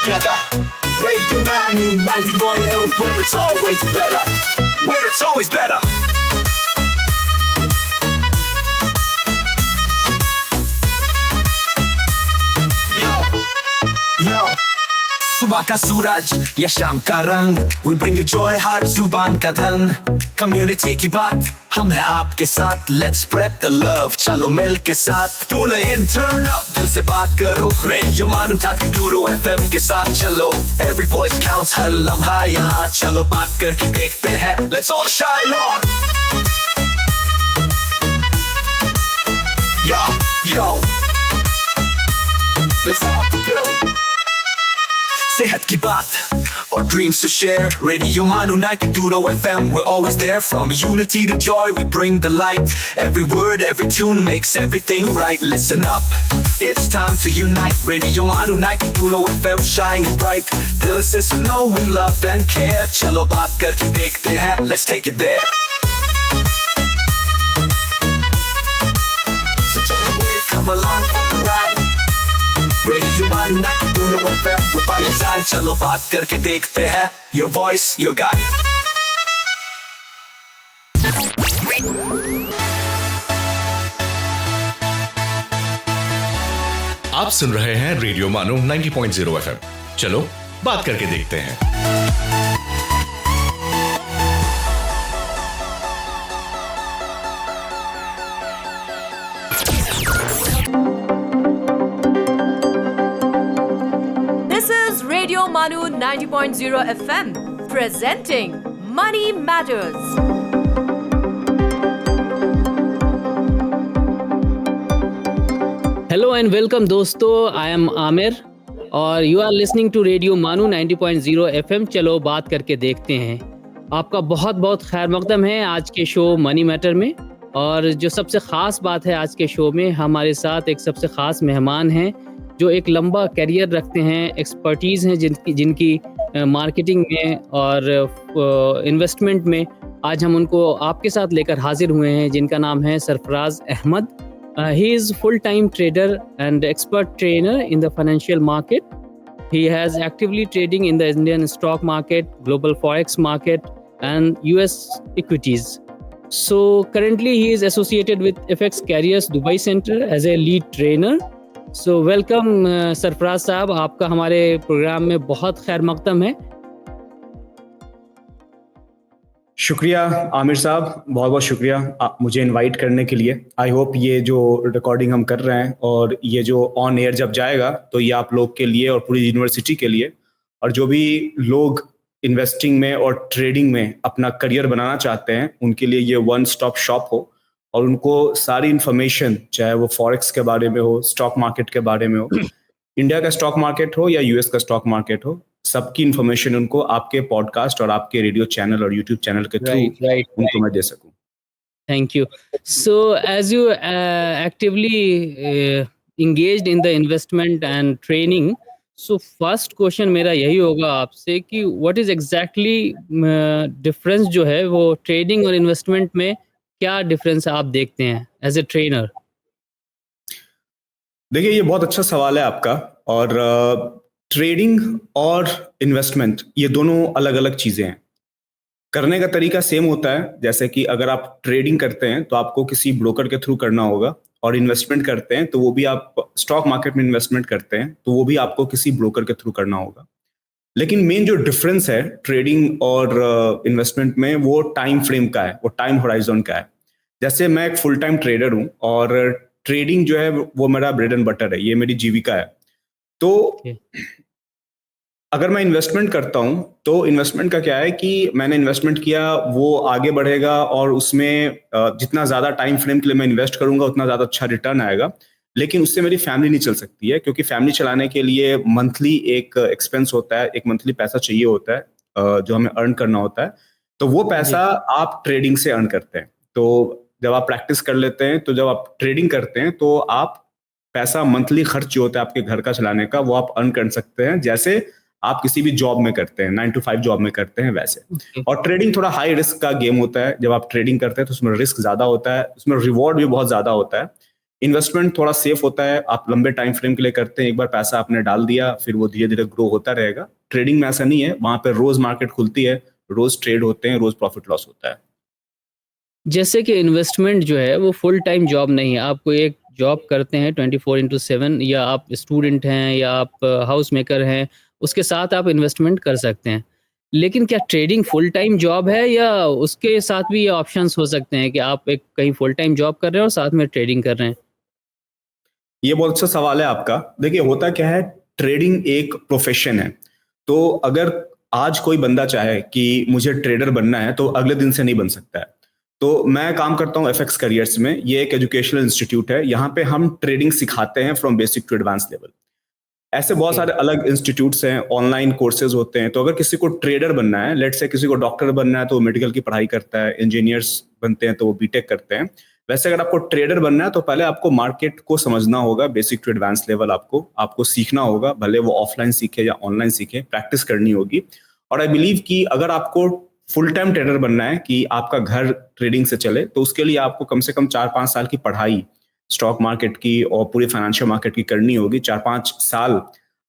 together. Radio Manu 91, where it's always better. Where it's always better. Yo. सुबह का सूरज या शाम का रंग, we bring you joy हर जुबान का धन. Community की बात हम हैं आपके साथ, let's spread the love, चलो मिल के साथ. Tune in, turn up, दिल से बात करो. Radio Manu 92 FM के साथ चलो. Every voice counts, हर लम्हा यहाँ चलो बात करके देखते हैं. Let's all shine on. Yo. Let's all go. सेहत की बात और dreams to share. Radio Manu 92 FM, we're always there. From unity to joy, we bring the light. Every word, every tune makes everything right. Listen up, it's time to unite. Radio Manu 92 FM, shining bright. Dill se suno, we love and care. Chalo baat karke dekhte hain, let's take it there. So come along for the ride. Radio Manu 92 FM, we're by your side. चलो बात करके देखते हैं. Your voice, your guide. आप सुन रहे हैं radio मानो 90.0 FM. चलो बात करके देखते हैं. Radio Manu 90.0 FM presenting Money Matters. Hello and welcome दोस्तों, I am आमिर और you are listening to Radio Manu 90.0 FM. चलो बात करके देखते हैं. आपका बहुत बहुत खैर मकदम है आज के शो मनी मैटर में. और जो सबसे ख़ास बात है आज के शो में, हमारे साथ एक सबसे ख़ास मेहमान हैं जो एक लंबा करियर रखते हैं, एक्सपर्टीज़ हैं जिनकी मार्केटिंग में और इन्वेस्टमेंट में. आज हम उनको आपके साथ लेकर हाजिर हुए हैं, जिनका नाम है Sarfaraz Ahmed. He is full time trader and expert trainer in the financial market. He has actively trading in the Indian stock market, global forex market and US equities. So currently he is associated with FX Carriers Dubai Center as a lead trainer. So welcome Sarfaraz साहब, आपका हमारे programme में बहुत खैर मकदम है. शुक्रिया आमिर साहब, बहुत बहुत शुक्रिया मुझे इनवाइट करने के लिए. आई होप ये जो रिकॉर्डिंग हम कर रहे हैं और ये जो ऑन एयर जब जाएगा तो ये आप लोग के लिए और पूरी यूनिवर्सिटी के लिए और जो भी लोग इन्वेस्टिंग में और ट्रेडिंग में अपना करियर बनाना चाहते हैं उनके लिए ये वन स्टॉप शॉप हो और उनको सारी इन्फॉर्मेशन, चाहे वो फॉरेक्स के बारे में हो, स्टॉक मार्केट के बारे में हो, इंडिया का स्टॉक मार्केट हो या US का स्टॉक मार्केट हो, सबकी इन्फॉर्मेशन उनको आपके पॉडकास्ट और आपके रेडियो चैनल और यूट्यूब चैनल के थ्रू उनको मैं दे सकूं. Thank you. So as you actively engaged in the investment and training, so first question मेरा यही होगा आपसे कि what is exactly difference जो है वो ट्रेडिंग और इन्वेस्टमेंट में क्या डिफरेंस आप देखते हैं एज ए ट्रेनर? देखिए, ये बहुत अच्छा सवाल है आपका. और ट्रेडिंग और इन्वेस्टमेंट ये दोनों अलग अलग चीज़ें हैं. करने का तरीका सेम होता है. जैसे कि अगर आप ट्रेडिंग करते हैं तो आपको किसी ब्रोकर के थ्रू करना होगा और इन्वेस्टमेंट करते हैं तो वो भी आप स्टॉक मार्केट में इन्वेस्टमेंट करते हैं तो वो भी आपको किसी ब्रोकर के थ्रू करना होगा. लेकिन मेन जो डिफरेंस है ट्रेडिंग और इन्वेस्टमेंट में वो टाइम फ्रेम का है, वो टाइम होराइजन का है. जैसे मैं एक फुल टाइम ट्रेडर हूँ और ट्रेडिंग जो है वो मेरा ब्रेड एंड बटर है, ये मेरी जीविका है. तो अगर मैं इन्वेस्टमेंट करता हूँ तो इन्वेस्टमेंट का क्या है कि मैंने इन्वेस्टमेंट किया, वो आगे बढ़ेगा और उसमें जितना ज़्यादा टाइम फ्रेम के लिए मैं इन्वेस्ट करूँगा उतना ज़्यादा अच्छा रिटर्न आएगा. लेकिन उससे मेरी फैमिली नहीं चल सकती है, क्योंकि फैमिली चलाने के लिए मंथली एक एक्सपेंस होता है, एक मंथली पैसा चाहिए होता है जो हमें अर्न करना होता है. तो वो पैसा आप ट्रेडिंग से अर्न करते हैं. तो जब आप प्रैक्टिस कर लेते हैं, तो जब आप ट्रेडिंग करते हैं तो आप पैसा मंथली खर्च जो होता है आपके घर का चलाने का, वो आप अर्न कर सकते हैं जैसे आप किसी भी जॉब में करते हैं, 9 to 5 जॉब में करते हैं वैसे. और ट्रेडिंग थोड़ा हाई रिस्क का गेम होता है. जब आप ट्रेडिंग करते हैं तो उसमें रिस्क ज्यादा होता है, उसमें रिवॉर्ड भी बहुत ज्यादा होता है. इन्वेस्टमेंट थोड़ा सेफ होता है, आप लंबे टाइम फ्रेम के लिए करते हैं, एक बार पैसा आपने डाल दिया फिर वो धीरे धीरे ग्रो होता रहेगा। ट्रेडिंग में ऐसा नहीं है, वहां पर रोज मार्केट खुलती है, रोज ट्रेड होते हैं, रोज प्रॉफिट लॉस होता है। जैसे कि इन्वेस्टमेंट जो है वो फुल टाइम जॉब नहीं है, आप कोई एक जॉब करते हैं 24/7, या आप स्टूडेंट हैं या आप हाउस मेकर हैं, उसके साथ आप इन्वेस्टमेंट कर सकते हैं। लेकिन क्या ट्रेडिंग फुल टाइम जॉब है, या उसके साथ भी ये ऑप्शंस हो सकते हैं कि आप एक कहीं फुल टाइम जॉब कर रहे हैं और साथ में ट्रेडिंग कर रहे हैं? ये बहुत अच्छा सवाल है आपका। देखिए होता क्या है, ट्रेडिंग एक प्रोफेशन है। तो अगर आज कोई बंदा चाहे कि मुझे ट्रेडर बनना है तो अगले दिन से नहीं बन सकता है। तो मैं काम करता हूँ एफएक्स करियर्स में, ये एक एजुकेशनल इंस्टीट्यूट है, यहाँ पे हम ट्रेडिंग सिखाते हैं from basic to advance level. ऐसे बहुत सारे अलग इंस्टीट्यूट्स हैं, ऑनलाइन कोर्सेज होते हैं। तो अगर किसी को ट्रेडर बनना है, लेट से किसी को डॉक्टर बनना है तो वो मेडिकल की पढ़ाई करता है, इंजीनियर्स बनते हैं तो वो बीटेक करते हैं। वैसे अगर आपको ट्रेडर बनना है तो पहले आपको मार्केट को समझना होगा, बेसिक टू एडवांस लेवल आपको सीखना होगा, भले वो ऑफलाइन सीखे या ऑनलाइन सीखे, प्रैक्टिस करनी होगी। और आई बिलीव कि अगर आपको फुल टाइम ट्रेडर बनना है कि आपका घर ट्रेडिंग से चले, तो उसके लिए आपको कम से कम 4-5 साल की पढ़ाई स्टॉक मार्केट की और पूरी फाइनेंशियल मार्केट की करनी होगी। 4-5 साल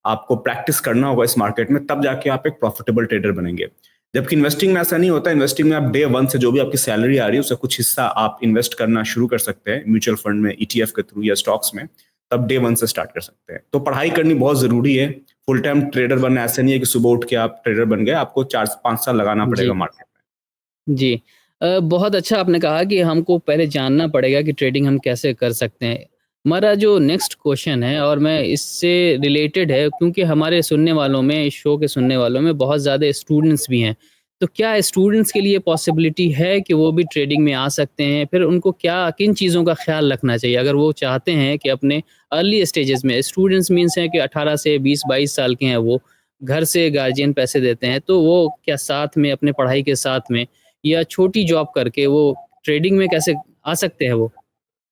आपको प्रैक्टिस करना होगा इस मार्केट में, तब जाके आप एक प्रॉफिटेबल ट्रेडर बनेंगे। जबकि इन्वेस्टिंग में ऐसा नहीं होता। इन्वेस्टिंग में आप डे 1 से जो भी आपकी सैलरी आ रही है उसका कुछ हिस्सा आप इन्वेस्ट करना शुरू कर सकते हैं म्यूचुअल फंड में, ईटीएफ के थ्रू या स्टॉक्स में, तब डे 1 से स्टार्ट कर सकते हैं। तो पढ़ाई करनी बहुत जरूरी है। फुल टाइम ट्रेडर बनना ऐसा नहीं है कि सुबह उठ के आप ट्रेडर बन गए, आपको 4-5 साल लगाना पड़ेगा मार्केट में। जी। बहुत अच्छा आपने कहा कि हमको पहले जानना पड़ेगा कि ट्रेडिंग हम कैसे कर सकते हैं। हमारा जो नेक्स्ट क्वेश्चन है, और मैं इससे रिलेटेड है क्योंकि हमारे सुनने वालों में, इस शो के सुनने वालों में बहुत ज़्यादा स्टूडेंट्स भी हैं। तो क्या स्टूडेंट्स के लिए पॉसिबिलिटी है कि वो भी ट्रेडिंग में आ सकते हैं? फिर उनको किन चीज़ों का ख़्याल रखना चाहिए अगर वो चाहते हैं कि अपने अर्ली स्टेजेस में, स्टूडेंट्स मीन्स हैं कि 18 से 20-22 साल के हैं, वो घर से गार्जियन पैसे देते हैं, तो वो क्या साथ में अपने पढ़ाई के साथ में या छोटी जॉब करके वो ट्रेडिंग में कैसे आ सकते हैं? वो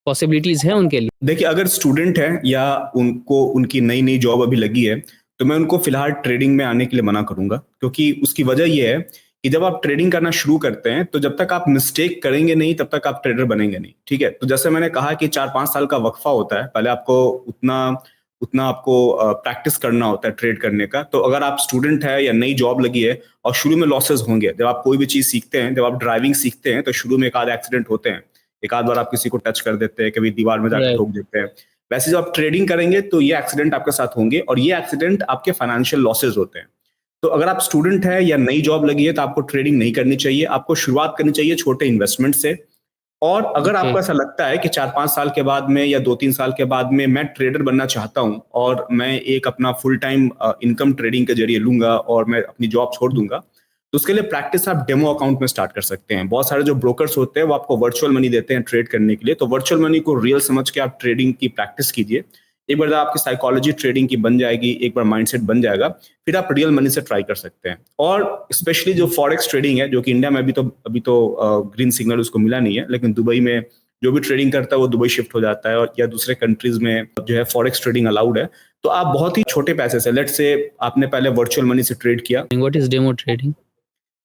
पॉसिबिलिटीज हैं उनके लिए? देखिए अगर स्टूडेंट है या उनको उनकी नई नई जॉब अभी लगी है, तो मैं उनको फिलहाल ट्रेडिंग में आने के लिए मना करूंगा। क्योंकि उसकी वजह यह है कि जब आप ट्रेडिंग करना शुरू करते हैं तो जब तक आप मिस्टेक करेंगे नहीं तब तक आप ट्रेडर बनेंगे नहीं। ठीक है, तो जैसे मैंने कहा कि 4-5 साल का वक्फा होता है, पहले आपको उतना उतना आपको प्रैक्टिस करना होता है ट्रेड करने का। तो अगर आप स्टूडेंट है या नई जॉब लगी है और शुरू में लॉसेस होंगे, जब आप कोई भी चीज सीखते हैं, जब आप ड्राइविंग सीखते हैं तो शुरू में एक आध एक्सीडेंट होते हैं, एक आध बार आप किसी को टच कर देते हैं, कभी दीवार में जाकर ठोक देते हैं। वैसे जब आप ट्रेडिंग करेंगे तो ये एक्सीडेंट आपके साथ होंगे और ये एक्सीडेंट आपके फाइनेंशियल लॉसेज होते हैं। तो अगर आप स्टूडेंट है या नई जॉब लगी है तो आपको ट्रेडिंग नहीं करनी चाहिए, आपको शुरुआत करनी चाहिए छोटे इन्वेस्टमेंट से। और अगर आपको ऐसा लगता है कि 4-5 साल के बाद में या 2-3 साल के बाद में मैं ट्रेडर बनना चाहता हूं और मैं एक अपना फुल टाइम इनकम ट्रेडिंग के जरिए लूंगा और मैं अपनी जॉब छोड़ दूंगा, तो उसके लिए प्रैक्टिस आप डेमो अकाउंट में स्टार्ट कर सकते हैं। बहुत सारे जो ब्रोकर्स होते हैं वो आपको वर्चुअल मनी देते हैं ट्रेड करने के लिए, तो वर्चुअल मनी को रियल समझ के आप ट्रेडिंग की प्रैक्टिस कीजिए। एक बार आपकी साइकोलॉजी ट्रेडिंग की बन जाएगी, एक बार माइंडसेट बन जाएगा, फिर आप रियल मनी से ट्राई कर सकते हैं। और स्पेशली जो फॉरेक्स ट्रेडिंग है, जो कि इंडिया में अभी तो ग्रीन सिग्नल उसको मिला नहीं है, लेकिन दुबई में जो भी ट्रेडिंग करता है वो दुबई शिफ्ट हो जाता है, और या दूसरे कंट्रीज में जो है फॉरेक्स ट्रेडिंग अलाउड है। तो आप बहुत ही छोटे पैसे से, लेट्स से आपने पहले वर्चुअल मनी से ट्रेड किया। What is demo trading?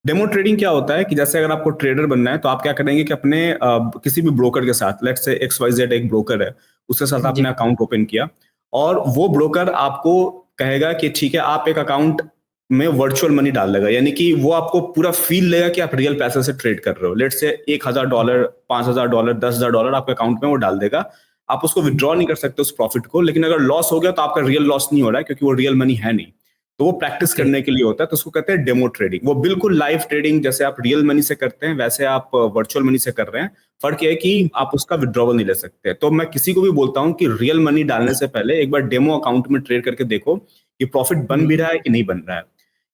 Demo trading क्या होता है कि जैसे अगर आपको ट्रेडर बनना है तो आप क्या करेंगे कि अपने किसी भी ब्रोकर के साथ, लेट्स से XYZ एक ब्रोकर है, उसके साथ आपने अकाउंट ओपन किया और वो ब्रोकर आपको कहेगा कि ठीक है आप एक अकाउंट में वर्चुअल मनी डाल देगा, यानी कि वो आपको पूरा फील लेगा कि आप रियल पैसे से ट्रेड कर रहे हो। लेट्स से $1,000, $5,000, $10,000 आपके अकाउंट में वो डाल देगा। आप उसको विड्रॉ नहीं कर सकते उस प्रॉफिट को, लेकिन अगर लॉस हो गया तो आपका रियल लॉस नहीं हो रहा है क्योंकि वो रियल मनी है नहीं। तो वो प्रैक्टिस करने के लिए होता है, तो उसको कहते हैं डेमो ट्रेडिंग। वो बिल्कुल लाइव ट्रेडिंग जैसे आप रियल मनी से करते हैं वैसे आप वर्चुअल मनी से कर रहे हैं। फर्क ये है कि आप उसका विड्रॉवल नहीं ले सकते। तो मैं किसी को भी बोलता हूं कि रियल मनी डालने से पहले एक बार डेमो अकाउंट में ट्रेड करके देखो कि प्रॉफिट बन भी रहा है कि नहीं बन रहा है।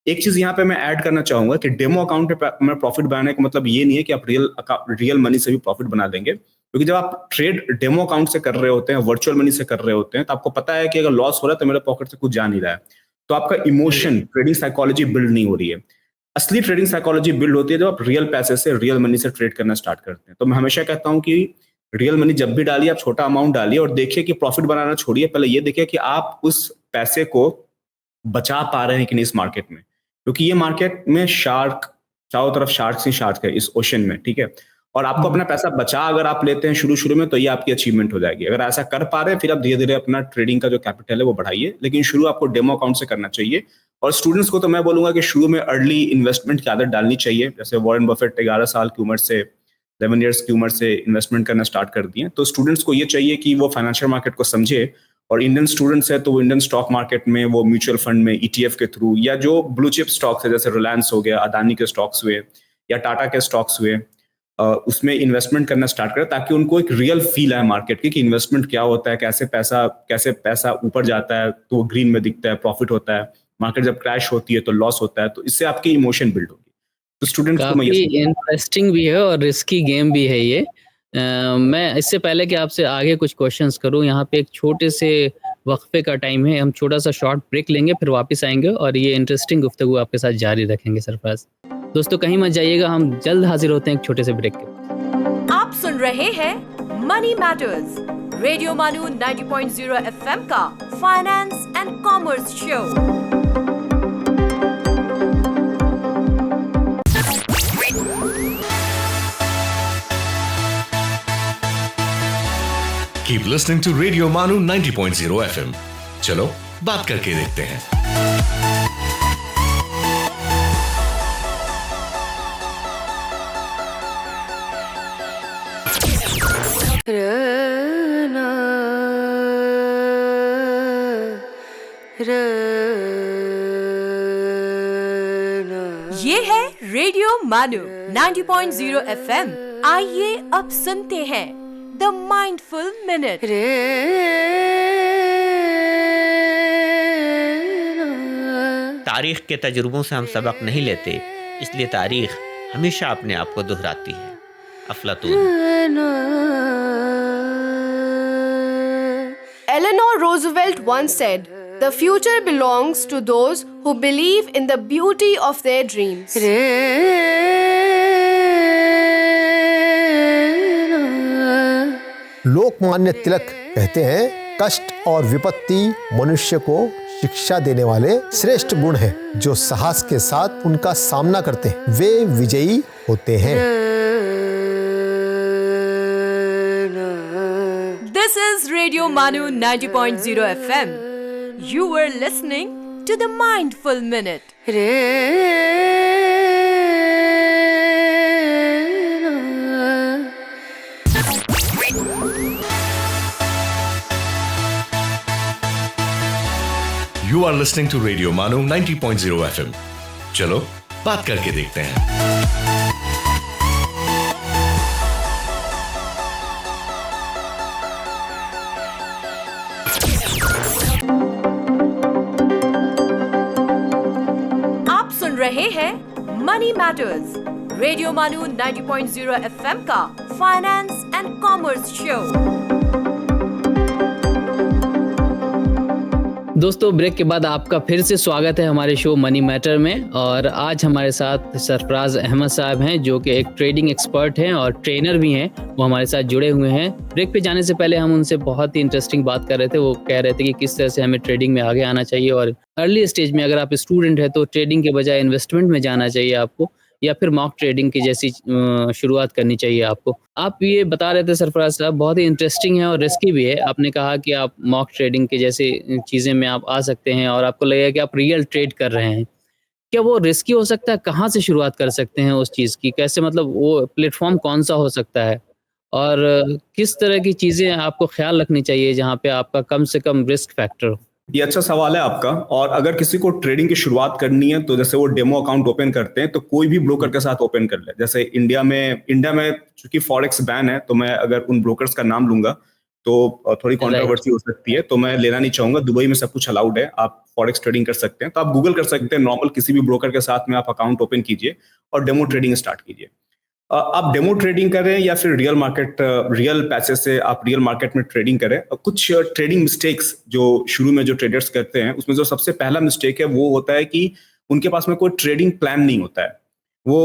एक चीज यहाँ पे मैं ऐड करना चाहूंगा कि डेमो अकाउंट में प्रॉफिट बनाने का मतलब ये नहीं है कि आप रियल मनी से भी प्रॉफिट बना देंगे, क्योंकि जब आप ट्रेड डेमो अकाउंट से कर रहे होते हैं, वर्चुअल मनी से कर रहे होते हैं, तो आपको पता है कि अगर लॉस हो रहा है तो मेरे पॉकेट से कुछ जा नहीं रहा है। तो आपका इमोशन, ट्रेडिंग साइकोलॉजी बिल्ड नहीं हो रही है। असली ट्रेडिंग साइकोलॉजी बिल्ड होती है जब आप रियल पैसे से, रियल मनी से ट्रेड करना स्टार्ट करते हैं। तो मैं हमेशा कहता हूं कि रियल मनी जब भी डालिए आप छोटा अमाउंट डालिए और देखिए कि प्रॉफिट बनाना छोड़िए, पहले ये देखिए कि आप उस पैसे को बचा पा रहे हैं कि नहीं इस मार्केट में। क्योंकि ये मार्केट में चारों तरफ शार्क्स ही शार्क है इस ओशन में, ठीक है। और आपको अपना पैसा बचा अगर आप लेते हैं शुरू में, तो ये आपकी अचीवमेंट हो जाएगी। अगर ऐसा कर पा रहे हैं फिर आप धीरे धीरे अपना ट्रेडिंग का जो कैपिटल है वो बढ़ाइए, लेकिन शुरू आपको डेमो अकाउंट से करना चाहिए। और स्टूडेंट्स को तो मैं बोलूंगा कि शुरू में अर्ली इन्वेस्टमेंट की आदत डालनी चाहिए। जैसे वॉरेन बफेट 11 साल की उम्र से 11 ईयर्स की उम्र से इन्वेस्टमेंट करना स्टार्ट कर दिए। तो स्टूडेंट्स को ये चाहिए कि वो फाइनेंशियल मार्केट को समझे, और इंडियन स्टूडेंट्स है तो वो इंडियन स्टॉक मार्केट में, वो म्यूचुअल फंड में, ईटीएफ के थ्रू, या जो ब्लू चिप स्टॉक्स है जैसे रिलायंस हो गया, अदानी के स्टॉक्स हुए या टाटा के स्टॉक्स हुए, उसमें इन्वेस्टमेंट करना स्टार्ट करें, ताकि उनको एक रियल फील आए मार्केट की कि इन्वेस्टमेंट क्या होता है, कैसे पैसा ऊपर जाता है तो वो ग्रीन में दिखता है, प्रॉफिट होता है, मार्केट जब क्रैश होती है तो लॉस होता है। तो इससे आपकी इमोशन बिल्ड होगी। तो स्टूडेंट्स को काफी इंटरेस्टिंग भी है और रिस्की गेम भी है ये। मैं इससे पहले कि आपसे आगे कुछ क्वेश्चंस करूं, यहाँ पे एक छोटे से वक्फे का टाइम है, हम छोटा सा शॉर्ट ब्रेक लेंगे, फिर वापस आएंगे और ये इंटरेस्टिंग गुफ्तगू आपके साथ जारी रखेंगे सरफराज। दोस्तों कहीं मत जाइएगा, हम जल्द हाजिर होते हैं एक छोटे से ब्रेक के। आप सुन रहे हैं मनी मैटर्स, रेडियो मानू 90.0 एफएम का finance and commerce show. Keep listening to Radio Manu 90.0 FM. चलो बात करके देखते हैं। ये है रेडियो मानू 90.0 एफएम। आइए अब सुनते हैं द माइंडफुल मिनट। तारीख के तजुर्बों से हम सबक नहीं लेते, इसलिए तारीख हमेशा अपने आप को दोहराती है। अफलातून। Eleanor Roosevelt once said, "The future belongs to those who believe in the beauty of their dreams." Lokmanya Tilak कहते हैं, कष्ट और विपत्ति मनुष्य को शिक्षा देने वाले श्रेष्ठ गुण हैं। जो साहस के साथ उनका सामना करते हैं वे विजयी होते हैं। This is Radio Manu 90.0 FM. You were listening to the Mindful Minute. You are listening to Radio Manu 90.0 FM. चलो बात करके देखते हैं। आप सुन रहे हैं मनी मैटर्स, रेडियो मानू 90.0 एफएम का फाइनेंस एंड कॉमर्स शो। दोस्तों ब्रेक के बाद आपका फिर से स्वागत है हमारे शो मनी मैटर में। और आज हमारे साथ सरफराज अहमद साहब हैं, जो कि एक ट्रेडिंग एक्सपर्ट हैं और ट्रेनर भी हैं। वो हमारे साथ जुड़े हुए हैं। ब्रेक पे जाने से पहले हम उनसे बहुत ही इंटरेस्टिंग बात कर रहे थे। वो कह रहे थे कि किस तरह से हमें ट्रेडिंग में आगे आना चाहिए, और अर्ली स्टेज में अगर आप स्टूडेंट है तो ट्रेडिंग के बजाय इन्वेस्टमेंट में जाना चाहिए आपको, या फिर मॉक ट्रेडिंग की जैसी शुरुआत करनी चाहिए आपको। आप ये बता रहे थे सरफराज साहब, बहुत ही इंटरेस्टिंग है और रिस्की भी है। आपने कहा कि आप मॉक ट्रेडिंग के जैसी चीज़ें में आप आ सकते हैं और आपको लगेगा कि आप रियल ट्रेड कर रहे हैं। क्या वो रिस्की हो सकता है? कहाँ से शुरुआत कर सकते हैं उस चीज़ की? कैसे, मतलब वो प्लेटफॉर्म कौन सा हो सकता है, और किस तरह की चीज़ें आपको ख्याल रखनी चाहिए जहाँ पे आपका कम से कम रिस्क फैक्टर हो? ये अच्छा सवाल है आपका। और अगर किसी को ट्रेडिंग की शुरुआत करनी है तो जैसे वो डेमो अकाउंट ओपन करते हैं तो कोई भी ब्रोकर के साथ ओपन कर ले। जैसे इंडिया में चूंकि फॉरेक्स बैन है, तो मैं अगर उन ब्रोकर्स का नाम लूंगा तो थोड़ी कंट्रोवर्सी हो सकती है, तो मैं लेना नहीं चाहूंगा। दुबई में सब कुछ अलाउड है, आप फॉरेक्स ट्रेडिंग कर सकते हैं। तो आप गूगल कर सकते हैं, नॉर्मल किसी भी ब्रोकर के साथ में आप अकाउंट ओपन कीजिए और डेमो ट्रेडिंग स्टार्ट कीजिए। आप डेमो ट्रेडिंग करें या फिर रियल पैसे से आप रियल मार्केट में ट्रेडिंग करें। कुछ ट्रेडिंग मिस्टेक्स जो शुरू में जो ट्रेडर्स करते हैं, उसमें जो सबसे पहला मिस्टेक है वो होता है कि उनके पास में कोई ट्रेडिंग प्लान नहीं होता है। वो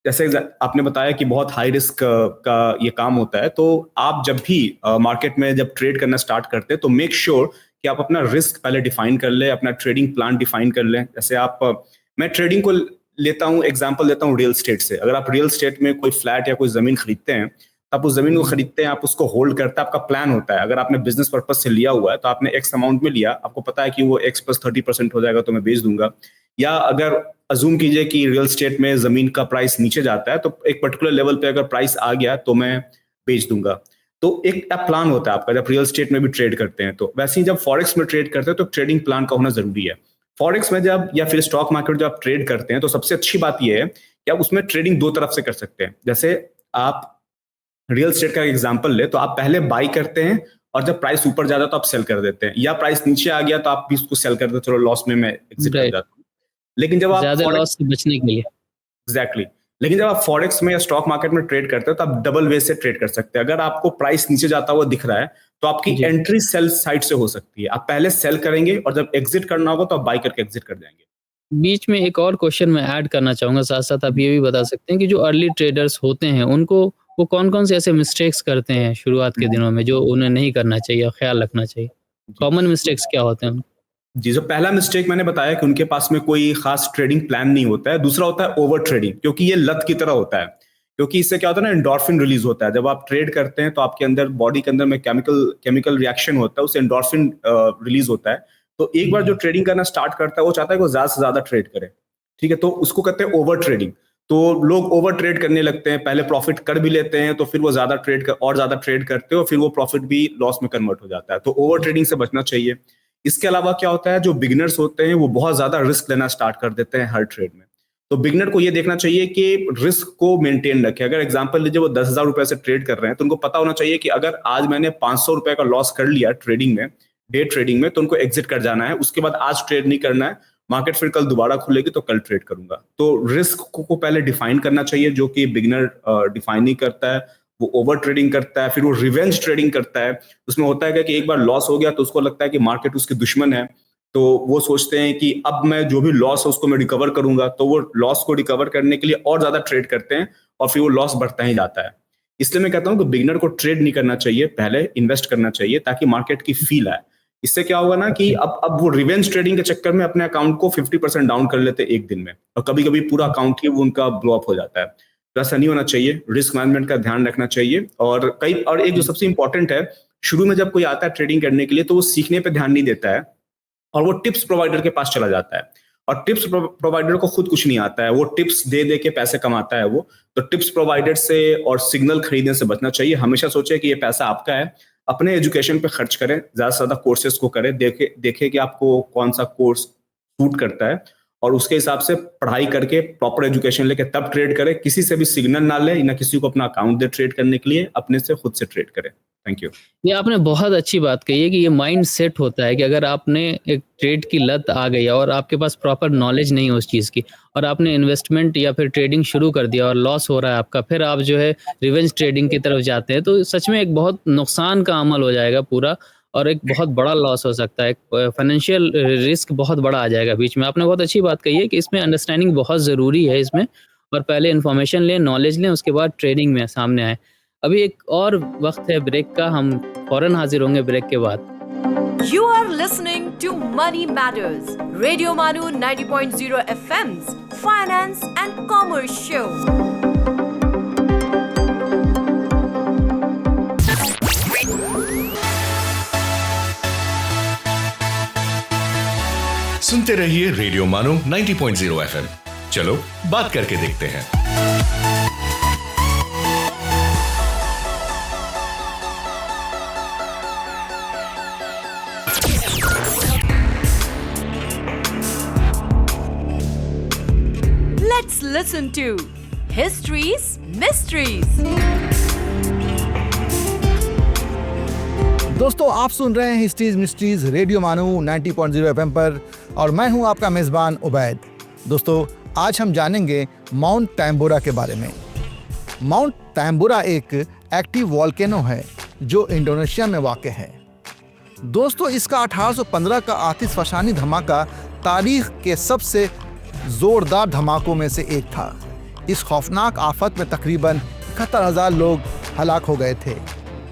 जैसे आपने बताया कि बहुत हाई रिस्क का ये काम होता है, तो आप जब भी मार्केट में जब ट्रेड करना स्टार्ट करते हैं तो मेक श्योर कि आप अपना रिस्क पहले डिफाइन कर लें, अपना ट्रेडिंग प्लान डिफाइन कर लें। जैसे मैं ट्रेडिंग को लेता हूँ एग्जांपल देता हूँ रियल एस्टेट से। अगर आप रियल एस्टेट में कोई फ्लैट या कोई जमीन खरीदते हैं, आप उस जमीन को खरीदते हैं, आप उसको होल्ड करते हैं, आपका प्लान होता है। अगर आपने बिजनेस पर्पज से लिया हुआ है तो आपने एक्स अमाउंट में लिया, आपको पता है कि वो एक्स प्लस 30% हो जाएगा तो मैं बेच दूंगा। या अगर अजूम कीजिए कि रियल एस्टेट में जमीन का प्राइस नीचे जाता है तो एक पर्टिकुलर लेवल पे अगर प्राइस आ गया तो मैं बेच दूंगा। तो एक प्लान होता है आपका जब रियल एस्टेट में भी ट्रेड करते हैं। तो वैसे ही जब फॉरेक्स में ट्रेड करते हैं तो ट्रेडिंग प्लान का होना जरूरी है। फॉरेक्स में जब या फिर स्टॉक मार्केट जब आप ट्रेड करते हैं तो सबसे अच्छी बात यह है कि आप उसमें ट्रेडिंग दो तरफ से कर सकते हैं। जैसे आप रियल एस्टेट का एग्जांपल ले तो आप पहले बाई करते हैं और जब प्राइस ऊपर जाता है तो आप सेल कर देते हैं, या प्राइस नीचे आ गया तो आप भी उसको सेल कर देते, चलो लॉस में मैं एग्जिट कर जाता हूँ। लेकिन जब आप ज्यादा लॉस से बचने के लिए एग्जैक्टली लेकिन जब आप फॉरेक्स में या स्टॉक मार्केट में ट्रेड करते हो तो आप डबल वे से ट्रेड कर सकते हैं। अगर आपको प्राइस नीचे जाता हुआ दिख रहा है तो आपकी एंट्री सेल साइड से हो सकती है। आप पहले सेल करेंगे और जब एग्जिट करना होगा तो आप बाई करके एग्जिट कर जाएंगे। बीच में एक और क्वेश्चन मैं ऐड करना चाहूंगा, साथ साथ आप ये भी बता सकते हैं कि जो अर्ली ट्रेडर्स होते हैं उनको वो कौन कौन से ऐसे मिस्टेक्स करते हैं शुरुआत के दिनों में जो उन्हें नहीं करना चाहिए और ख्याल रखना चाहिए? कॉमन मिस्टेक्स क्या होते हैं? जी, जो पहला मिस्टेक मैंने बताया कि उनके पास में कोई खास ट्रेडिंग प्लान नहीं होता है। दूसरा होता है ओवर ट्रेडिंग, क्योंकि ये लत की तरह होता है। क्योंकि इससे क्या होता है ना, एंडोर्फिन रिलीज होता है। जब आप ट्रेड करते हैं तो आपके अंदर बॉडी के अंदर में केमिकल रिएक्शन होता है, उससे एंडोर्फिन रिलीज होता है। तो एक बार जो ट्रेडिंग करना स्टार्ट करता है वो चाहता है कि वो ज्यादा से ज्यादा ट्रेड करे, ठीक है। तो उसको कहते हैं ओवर ट्रेडिंग। तो लोग ओवर ट्रेड करने लगते हैं, पहले प्रॉफिट कर भी लेते हैं तो फिर वो ज्यादा ट्रेड करते हैं और फिर वो प्रॉफिट भी लॉस में कन्वर्ट हो जाता है। तो ओवर ट्रेडिंग से बचना चाहिए। इसके अलावा क्या होता है, जो बिगिनर्स होते हैं वो बहुत ज्यादा रिस्क लेना स्टार्ट कर देते हैं हर ट्रेड में। तो बिगिनर को ये देखना चाहिए कि रिस्क को मेंटेन रखे। अगर एग्जांपल लीजिए वो 10,000 रुपए से ट्रेड कर रहे हैं तो उनको पता होना चाहिए कि अगर आज मैंने 500 रुपए का लॉस कर लिया ट्रेडिंग में, डे ट्रेडिंग में, तो उनको एग्जिट कर जाना है। उसके बाद आज ट्रेड नहीं करना है, मार्केट फिर कल दोबारा खुलेगी तो कल ट्रेड करूंगा। तो रिस्क को पहले डिफाइन करना चाहिए, जो कि बिगिनर डिफाइन नहीं करता है। वो ओवर ट्रेडिंग करता है, फिर वो रिवेंज ट्रेडिंग करता है। उसमें होता है कि एक बार लॉस हो गया तो उसको लगता है कि मार्केट उसके दुश्मन है, तो वो सोचते हैं कि अब मैं जो भी लॉस है उसको मैं रिकवर करूंगा। तो वो लॉस को रिकवर करने के लिए और ज्यादा ट्रेड करते हैं और फिर वो लॉस बढ़ता ही जाता है। इसलिए मैं कहता हूं कि बिगिनर को ट्रेड नहीं करना चाहिए, पहले इन्वेस्ट करना चाहिए ताकि मार्केट की फील आए। इससे क्या होगा ना कि अब वो रिवेंज ट्रेडिंग के चक्कर में अपने अकाउंट को 50% डाउन कर लेते हैं एक दिन में, और कभी कभी पूरा अकाउंट ही वो उनका ब्लो अप हो जाता है। तो ऐसा नहीं होना चाहिए। रिस्क मैनेजमेंट का ध्यान रखना चाहिए। और एक जो सबसे इंपॉर्टेंट है, शुरू में जब कोई आता है ट्रेडिंग करने के लिए तो वो सीखने पे ध्यान नहीं देता है और वो टिप्स प्रोवाइडर के पास चला जाता है। और टिप्स प्रोवाइडर को खुद कुछ नहीं आता है, वो टिप्स दे दे के पैसे कमाता है वो। तो टिप्स प्रोवाइडर से और सिग्नल खरीदने से बचना चाहिए। हमेशा सोचे कि ये पैसा आपका है, अपने एजुकेशन पे खर्च करें, ज्यादा से ज्यादा कोर्सेज को करें, देखे कि आपको कौन सा कोर्स सूट करता है और उसके हिसाब से पढ़ाई करके प्रॉपर एजुकेशन लेके तब ट्रेड करें। किसी से भी सिग्नल ना ले, ना किसी को अपना अकाउंट दे ट्रेड करने के लिए, अपने से खुद से ट्रेड करें। Thank you. ये आपने बहुत अच्छी बात कही है कि ये माइंड सेट होता है कि अगर आपने एक ट्रेड की लत आ गई और आपके पास प्रॉपर नॉलेज नहीं है उस चीज़ की, और आपने इन्वेस्टमेंट या फिर ट्रेडिंग शुरू कर दिया और लॉस हो रहा है आपका, फिर आप जो है रिवेंज ट्रेडिंग की तरफ जाते हैं, तो सच में एक बहुत नुकसान का अमल हो जाएगा पूरा, और एक बहुत बड़ा लॉस हो सकता है, फाइनेंशियल रिस्क बहुत बड़ा आ जाएगा बीच में। आपने बहुत अच्छी बात कही है कि इसमें अंडरस्टैंडिंग बहुत ज़रूरी है इसमें, और पहले इन्फॉर्मेशन लें, नॉलेज लें, उसके बाद ट्रेडिंग में सामने आए। अभी एक और वक्त है ब्रेक का, हम फौरन हाजिर होंगे ब्रेक के बाद। You are listening to Money Matters, Radio Manu 90.0 FM's Finance and Commerce Show. सुनते रहिए रेडियो मानो 90.0 FM। चलो बात करके देखते हैं। Let's listen to History's Mysteries. दोस्तों, आप सुन रहे हैं हिस्ट्रीज मिस्ट्रीज रेडियो मानू 90.0 FM पर, और मैं हूं आपका मेज़बान उबैद। दोस्तों, आज हम जानेंगे माउंट टैम्बोरा के बारे में। माउंट टैम्बोरा एक एक्टिव वॉल्केनो है जो इंडोनेशिया में वाक़ है। दोस्तों, इसका 1815 का आतिशफ़शानी धमाका तारीख़ के सबसे ज़ोरदार धमाकों में से एक था। इस खौफनाक आफत में तकरीबन 71,000 लोग हलाक हो गए थे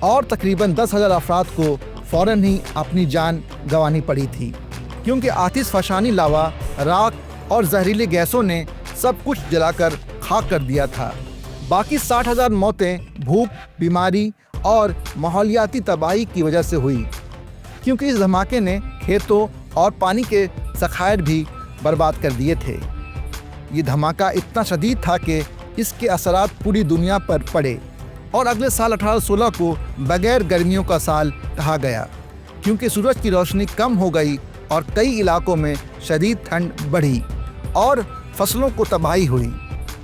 और तकरीबन 10,000 अफराद को फ़ौरन ही अपनी जान गंवानी पड़ी थी, क्योंकि आतिशफ़शानी लावा, राख और जहरीली गैसों ने सब कुछ जलाकर खाक कर दिया था। बाकी 60,000 मौतें भूख, बीमारी और माहौलियाती तबाही की वजह से हुई, क्योंकि इस धमाके ने खेतों और पानी के ज़खायर भी बर्बाद कर दिए थे। ये धमाका इतना शदीद था कि इसके असरात पूरी दुनिया पर पड़े और अगले साल 1816 को बगैर गर्मियों का साल कहा गया, क्योंकि सूरज की रोशनी कम हो गई और कई इलाकों में शदीद ठंड बढ़ी और फसलों को तबाही हुई।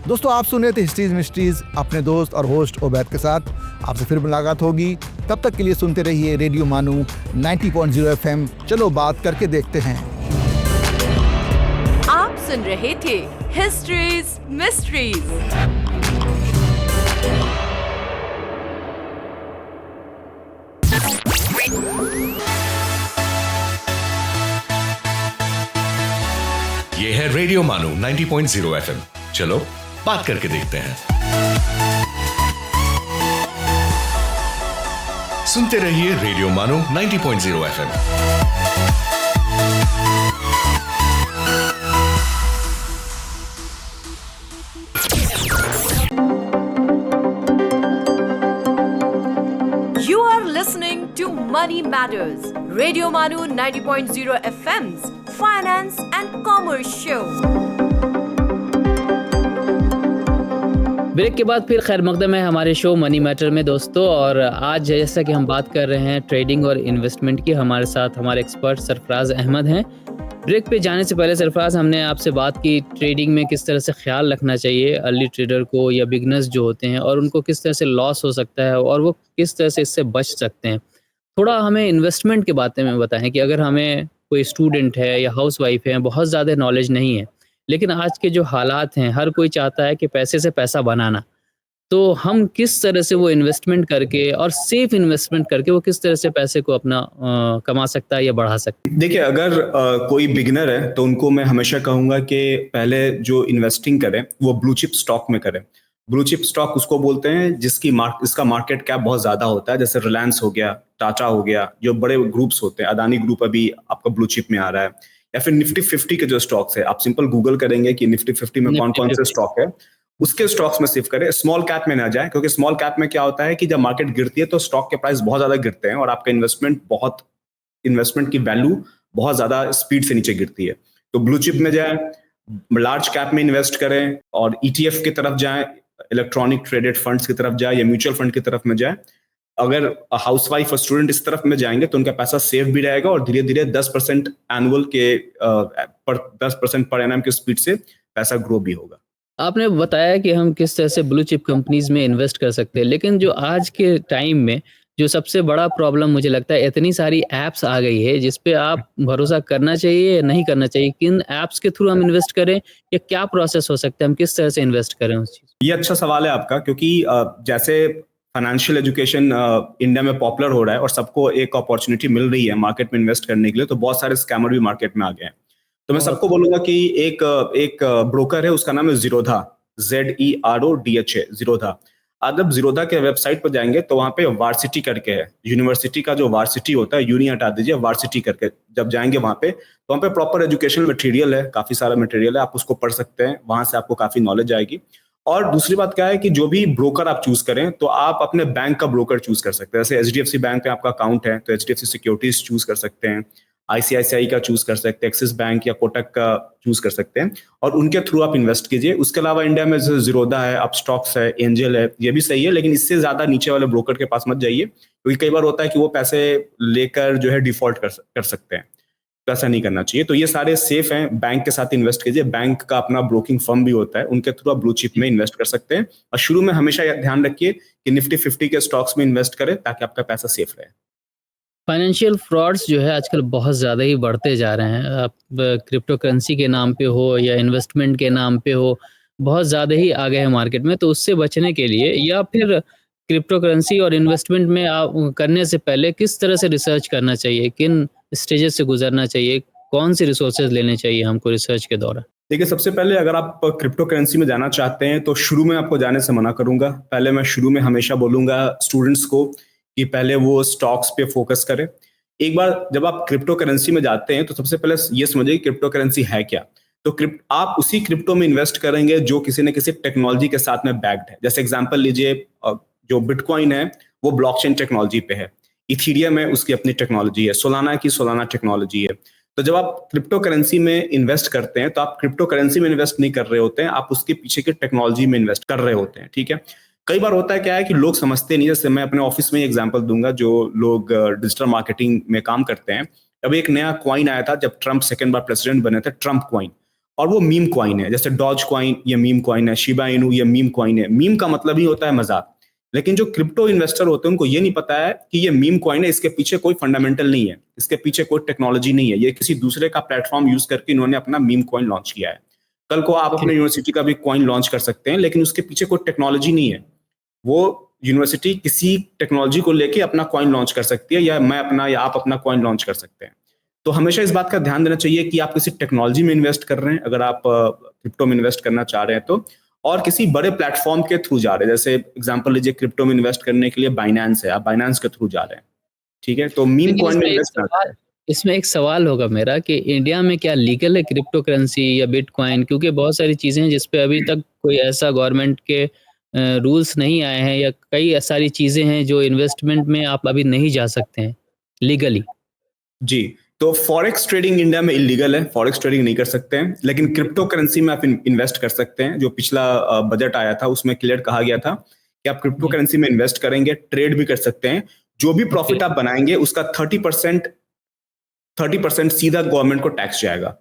दोस्तों, आप सुन रहे थे हिस्ट्रीज मिस्ट्रीज अपने दोस्त और होस्ट उबैद के साथ। आपसे फिर मुलाकात होगी, तब तक के लिए सुनते रहिए रेडियो मानू 90.0 FM। चलो बात करके देखते हैं। आप सुन रहे थे हिस्ट्रीज मिस्ट्रीज। ये है रेडियो मानू 90.0 FM। चलो बात करके देखते हैं। सुनते रहिए रेडियो मानू 90.0 FM। You are listening to Money Matters, Radio Manu 90.0 FM's Finance and Commerce Show. Break के बाद फिर खैर मकदम है हमारे शो मनी मैटर में दोस्तों। और आज जैसा कि हम बात कर रहे हैं ट्रेडिंग और इन्वेस्टमेंट की, हमारे साथ हमारे एक्सपर्ट सरफराज अहमद हैं। ब्रेक पे जाने से पहले सरफराज, हमने आपसे बात की ट्रेडिंग में किस तरह से ख्याल रखना चाहिए अर्ली ट्रेडर को या बिगनर्स जो होते हैं, और उनको किस तरह से लॉस हो सकता है और वो किस तरह से इससे बच सकते हैं। थोड़ा हमें इन्वेस्टमेंट के बारे में बताएं कि अगर हमें कोई स्टूडेंट है या हाउस वाइफ है, बहुत ज़्यादा नॉलेज नहीं है, लेकिन आज के जो हालात हैं हर कोई चाहता है कि पैसे से पैसा बनाना, तो हम किस तरह से वो इन्वेस्टमेंट करके और सेफ इन्वेस्टमेंट करके वो किस तरह से पैसे को अपना कमा सकता है या बढ़ा सकता है। देखिए, अगर कोई बिगिनर है तो उनको मैं हमेशा कहूंगा कि पहले जो इन्वेस्टिंग करें वो ब्लू चिप स्टॉक में करें। ब्लू चिप स्टॉक उसको बोलते हैं इसका मार्केट कैप बहुत ज्यादा होता है, जैसे रिलायंस हो गया, टाटा हो गया, जो बड़े ग्रुप्स होते हैं, अदानी ग्रुप अभी आपका ब्लू चिप में आ रहा है, या फिर निफ्टी 50 के जो स्टॉक्स है, आप सिंपल गूगल करेंगे कि निफ्टी 50 में कौन कौन से स्टॉक है, उसके स्टॉक्स में शिफ्ट करें। स्मॉल कैप में ना जाए, क्योंकि स्मॉल कैप में क्या होता है कि जब मार्केट गिरती है तो स्टॉक के प्राइस बहुत ज्यादा गिरते हैं और आपका इन्वेस्टमेंट की वैल्यू बहुत ज्यादा स्पीड से नीचे गिरती है। तो ब्लू चिप में जाए, लार्ज कैप में इन्वेस्ट करें और ETF की तरफ जाए, इलेक्ट्रॉनिक ट्रेडेड फंड्स की तरफ जाए या म्यूचुअल फंड की तरफ में जाए। अगर हाउसवाइफ और स्टूडेंट इस तरफ में जाएंगे तो उनका पैसा सेफ भी रहेगा और धीरे धीरे 10% एनुअल के 10% पर एनएम की स्पीड से पैसा ग्रो भी होगा। आपने बताया कि हम किस तरह से ब्लू चिप कंपनीज में इन्वेस्ट कर सकते हैं, लेकिन जो आज के टाइम में जो सबसे बड़ा प्रॉब्लम मुझे लगता है, इतनी सारी एप्स आ गई है जिस पे आप भरोसा करना चाहिए या नहीं करना चाहिए। किन एप्स के थ्रू हम इन्वेस्ट करें या क्या प्रोसेस हो सकता है, हम किस तरह से इन्वेस्ट करें उस चीज। ये अच्छा सवाल है आपका, क्योंकि जैसे फाइनेंशियल एजुकेशन इंडिया में पॉपुलर हो रहा है और सबको एक अपॉर्चुनिटी मिल रही है मार्केट में इन्वेस्ट करने के लिए, तो बहुत सारे स्कैमर भी मार्केट में आ गए हैं। तो मैं सबको बोलूंगा कि एक ब्रोकर है, उसका नाम है जीरोधा, ZERODHA, जीरोधा। आप जीरोधा के वेबसाइट पर जाएंगे तो वहां पे वार्सिटी करके है, यूनिवर्सिटी का जो वार्सिटी होता है, यूनी हटा दीजिए, वार्सिटी करके जब जाएंगे वहां पे, तो वहां पे प्रॉपर एजुकेशनल मटेरियल है, काफी सारा मटेरियल है, आप उसको पढ़ सकते हैं, वहां से आपको काफी नॉलेज आएगी। और दूसरी बात क्या है कि जो भी ब्रोकर आप चूज करें तो आप अपने बैंक का ब्रोकर चूज कर सकते हैं। जैसे HDFC बैंक में आपका अकाउंट है तो HDFC सिक्योरिटीज चूज कर सकते हैं, ICICI का चूज कर सकते हैं, एक्सिस बैंक या कोटक का चूज कर सकते हैं और उनके थ्रू आप इन्वेस्ट कीजिए। उसके अलावा इंडिया में जैसे जीरोधा है, अपस्टॉक्स है, एंजल है, ये भी सही है, लेकिन इससे ज्यादा नीचे वाले ब्रोकर के पास मत जाइए, क्योंकि कई बार होता है कि वो पैसे लेकर जो है डिफॉल्ट कर सकते हैं, तो ऐसा नहीं करना चाहिए। तो ये सारे सेफ हैं, बैंक के साथ इन्वेस्ट कीजिए, बैंक का अपना ब्रोकिंग फर्म भी होता है, उनके थ्रू आप ब्लू चिप में इन्वेस्ट कर सकते हैं। और शुरू में हमेशा ध्यान रखिए कि निफ्टी 50 के स्टॉक्स में इन्वेस्ट करें ताकि आपका पैसा सेफ रहे। फाइनेंशियल फ्रॉड्स जो है आजकल बहुत ज़्यादा ही बढ़ते जा रहे हैं। आप क्रिप्टो करेंसी के नाम पे हो या इन्वेस्टमेंट के नाम पे हो, बहुत ज़्यादा ही आ गए हैं मार्केट में। तो उससे बचने के लिए या फिर क्रिप्टो करेंसी और इन्वेस्टमेंट में आप करने से पहले किस तरह से रिसर्च करना चाहिए, किन स्टेजेस से गुजरना चाहिए, कौन से रिसोर्सेज लेने चाहिए हमको रिसर्च के दौरान? देखिए, सबसे पहले अगर आप क्रिप्टो करेंसी में जाना चाहते हैं तो शुरू में आपको जाने से मना करूंगा। पहले मैं शुरू में हमेशा बोलूंगा स्टूडेंट्स को कि पहले वो स्टॉक्स पे फोकस करें। एक बार जब आप क्रिप्टो करेंसी में जाते हैं तो सबसे पहले ये समझिए क्रिप्टो करेंसी है क्या। तो आप उसी क्रिप्टो में इन्वेस्ट करेंगे जो किसी न किसी टेक्नोलॉजी के साथ में बैक्ड है। जैसे एग्जांपल लीजिए, जो बिटकॉइन है वो ब्लॉकचेन टेक्नोलॉजी पे है, इथीरियम है उसकी अपनी टेक्नोलॉजी है, सोलाना की सोलाना टेक्नोलॉजी है। तो जब आप क्रिप्टो करेंसी में इन्वेस्ट करते हैं तो आप क्रिप्टो करेंसी में इन्वेस्ट नहीं कर रहे होते हैं, आप उसके पीछे की टेक्नोलॉजी में इन्वेस्ट कर रहे होते हैं। ठीक है, कई बार होता है क्या है कि लोग समझते नहीं। जैसे मैं अपने ऑफिस में एग्जांपल दूंगा, जो लोग डिजिटल मार्केटिंग में काम करते हैं, अभी एक नया कॉइन आया था जब ट्रम्प सेकंड बार प्रेसिडेंट बने थे, ट्रम्प कॉइन, और वो मीम कॉइन है। जैसे डॉज कॉइन ये मीम कॉइन है, शिबा इनू ये मीम कॉइन है। मीम का मतलब ही होता है मजाक, लेकिन जो क्रिप्टो इन्वेस्टर होते हैं उनको ये नहीं पता है कि ये मीम कॉइन है, इसके पीछे कोई फंडामेंटल नहीं है, इसके पीछे कोई टेक्नोलॉजी नहीं है, ये किसी दूसरे का प्लेटफॉर्म यूज करके इन्होंने अपना मीम कॉइन लॉन्च किया है। कल को आप अपने यूनिवर्सिटी का भी कॉइन लॉन्च कर सकते हैं, लेकिन उसके पीछे कोई टेक्नोलॉजी नहीं है। वो यूनिवर्सिटी किसी टेक्नोलॉजी को लेके अपना कॉइन लॉन्च कर सकती है, या मैं अपना या आप अपना कॉइन लॉन्च कर सकते हैं। तो हमेशा इस बात का ध्यान देना चाहिए कि आप किसी टेक्नोलॉजी में इन्वेस्ट कर रहे हैं, अगर आप क्रिप्टो में इन्वेस्ट करना चाह रहे हैं तो, और किसी बड़े प्लेटफॉर्म के थ्रू जा रहे हैं। जैसे एग्जांपल लीजिए, क्रिप्टो में इन्वेस्ट करने के लिए बाइनेंस है, आप बाइनेंस के थ्रू जा रहे हैं। ठीक है, तो मीम कॉइन में इन्वेस्ट करना है। इसमें एक सवाल होगा मेरा कि इंडिया में क्या लीगल है क्रिप्टो करेंसी या बिटकॉइन, क्योंकि बहुत सारी चीजें हैं जिस पे अभी तक कोई ऐसा गवर्नमेंट के रूल्स नहीं आए हैं, या कई सारी चीजें हैं जो इन्वेस्टमेंट में आप अभी नहीं जा सकते हैं लीगली। जी, तो फॉरेक्स ट्रेडिंग इंडिया में इलीगल है, फॉरेक्स ट्रेडिंग नहीं कर सकते हैं, लेकिन क्रिप्टो करेंसी में आप इन्वेस्ट कर सकते हैं। जो पिछला बजट आया था उसमें क्लियर कहा गया था कि आप क्रिप्टो करेंसी में इन्वेस्ट करेंगे, ट्रेड भी कर सकते हैं, जो भी प्रॉफिट आप बनाएंगे उसका 30% सीधा गवर्नमेंट को टैक्स जाएगा।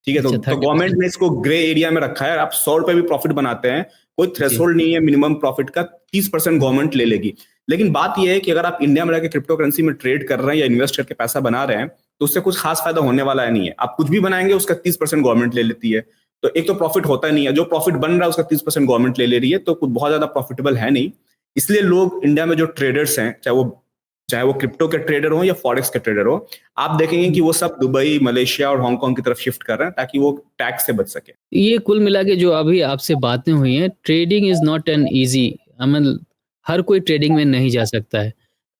ठीक है, तो गवर्नमेंट ने इसको ग्रे एरिया में रखा है। आप 100 रुपए भी प्रॉफिट बनाते हैं, कोई थ्रेशोल्ड नहीं है मिनिमम प्रॉफिट का, 30% गवर्नमेंट ले लेगी। लेकिन बात यह है कि अगर आप इंडिया में रहकर क्रिप्टो करेंसी में ट्रेड कर रहे हैं या इन्वेस्ट करके पैसा बना रहे हैं तो उससे कुछ खास फायदा होने वाला नहीं है। आप कुछ भी बनाएंगे उसका 30% गवर्नमेंट ले लेती है, तो एक तो प्रॉफिट होता नहीं है, जो प्रॉफिट बन रहा है उसका 30% गवर्नमेंट ले रही है, तो कुछ बहुत ज्यादा प्रॉफिटेबल है नहीं। इसलिए लोग इंडिया में जो ट्रेडर्स हैं, चाहे वो क्रिप्टो के ट्रेडर हो या फॉरेक्स के ट्रेडर हो, आप देखेंगे कि वो सब दुबई, मलेशिया और हांगकांग की तरफ शिफ्ट कर रहे हैं ताकि वो टैक्स से बच सके। ये कुल मिला के जो अभी आपसे बातें हुई हैं, trading is not an easy अमल, हर कोई ट्रेडिंग में नहीं जा सकता है।